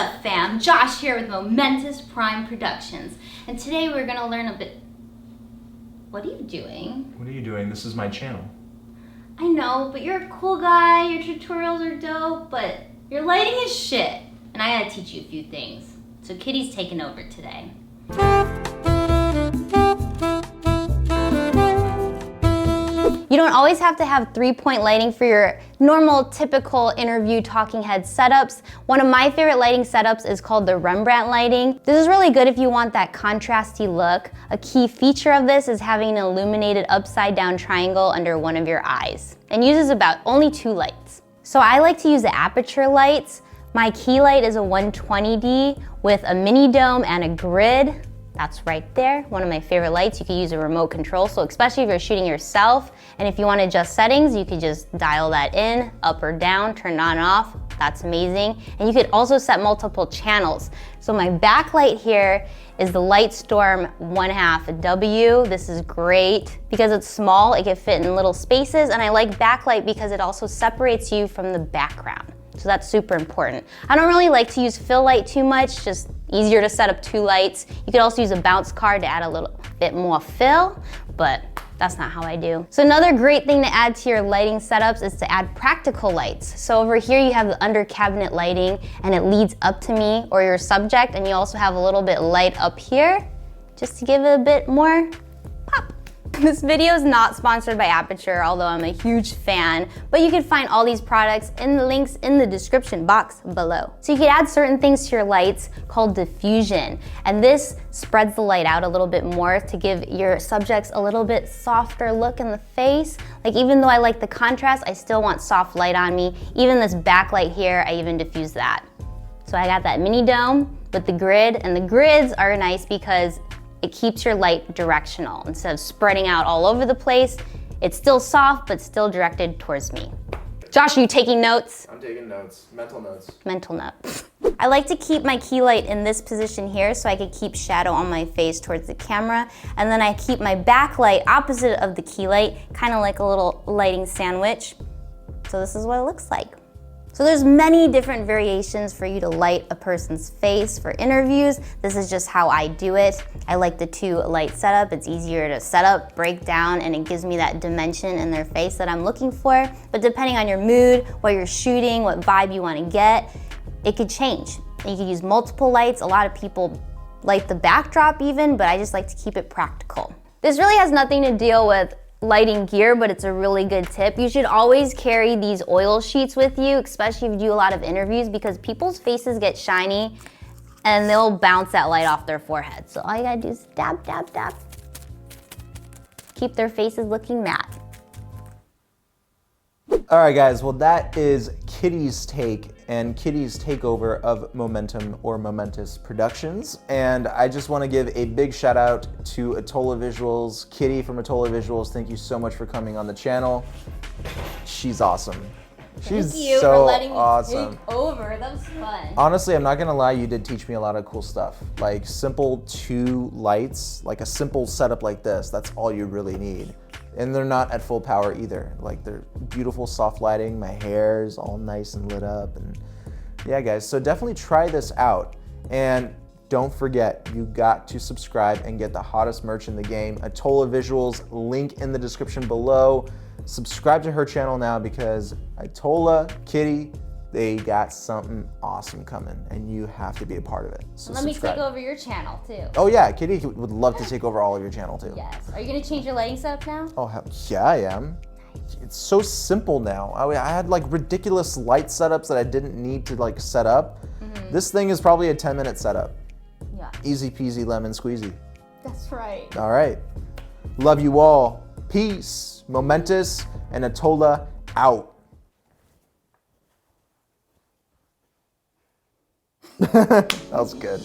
up, fam? Josh here with Momentous Prime Productions, and today we're gonna learn a bit. What are you doing? What are you doing? This is my channel. I know, but you're a cool guy, your tutorials are dope, but your lighting is shit, and I gotta teach you a few things. So Kitty's taking over today. You don't always have to have 3-point lighting for your normal, typical interview talking head setups. One of my favorite lighting setups is called the Rembrandt lighting. This is really good if you want that contrasty look. A key feature of this is having an illuminated upside down triangle under one of your eyes, and uses about only 2 lights. So I like to use the aperture lights. My key light is a 120D with a mini dome and a grid. That's right there, one of my favorite lights. You can use a remote control, so especially if you're shooting yourself, and if you want to adjust settings, you could just dial that in, up or down, turn it on and off. That's amazing. And you could also set multiple channels. So my backlight here is the Lightstorm 1/2 W. This is great because it's small, it can fit in little spaces, and I like backlight because it also separates you from the background. So that's super important. I don't really like to use fill light too much, just easier to set up 2 lights. You could also use a bounce card to add a little bit more fill, but that's not how I do. So another great thing to add to your lighting setups is to add practical lights. So over here you have the under cabinet lighting, and it leads up to me or your subject, and you also have a little bit light up here just to give it a bit more pop. This video is not sponsored by Aperture, although I'm a huge fan, but you can find all these products in the links in the description box below. So you can add certain things to your lights called diffusion, and this spreads the light out a little bit more to give your subjects a little bit softer look in the face. Like, even though I like the contrast, I still want soft light on me. Even this backlight here, I even diffuse that. So I got that mini dome with the grid, and the grids are nice because it keeps your light directional. Instead of spreading out all over the place, it's still soft, but still directed towards me. Josh, are you taking notes? I'm taking notes, mental notes. Mental notes. I like to keep my key light in this position here so I could keep shadow on my face towards the camera. And then I keep my backlight opposite of the key light, kind of like a little lighting sandwich. So this is what it looks like. So there's many different variations for you to light a person's face for interviews. This is just how I do it. I like the 2 light setup. It's easier to set up, break down, and it gives me that dimension in their face that I'm looking for. But depending on your mood, what you're shooting, what vibe you want to get, it could change. You could use multiple lights. A lot of people light the backdrop even, but I just like to keep it practical. This really has nothing to deal with lighting gear, but it's a really good tip. You should always carry these oil sheets with you, especially if you do a lot of interviews, because people's faces get shiny and they'll bounce that light off their forehead. So all you gotta do is dab, dab, dab. Keep their faces looking matte. All right, guys, well, that is Kitty's take and Kitty's takeover of Momentum or Momentous Productions. And I just want to give a big shout out to Atola Visuals. Kitty from Atola Visuals, thank you so much for coming on the channel. She's awesome. She's Thank you so for letting me awesome. take over. That was fun. Honestly, I'm not gonna lie, you did teach me a lot of cool stuff. Like simple 2 lights, like a simple setup like this, that's all you really need. And they're not at full power either. Like, they're beautiful soft lighting. My hair is all nice and lit up. And yeah, guys, so definitely try this out. And don't forget, you got to subscribe and get the hottest merch in the game. Atola Visuals, link in the description below. Subscribe to her channel now because Atola, Kitty, they got something awesome coming and you have to be a part of it. So Let subscribe. me take over your channel too. Oh yeah, Kitty would love to take over all of your channel too. Yes. Are you gonna change your lighting setup now? Oh, yeah, I am. It's so simple now. I had like ridiculous light setups that I didn't need to like set up. This thing is probably a 10-minute setup. Yeah. Easy peasy lemon squeezy. That's right. All right. Love you all. Peace. Momentous and Atola out. That was good.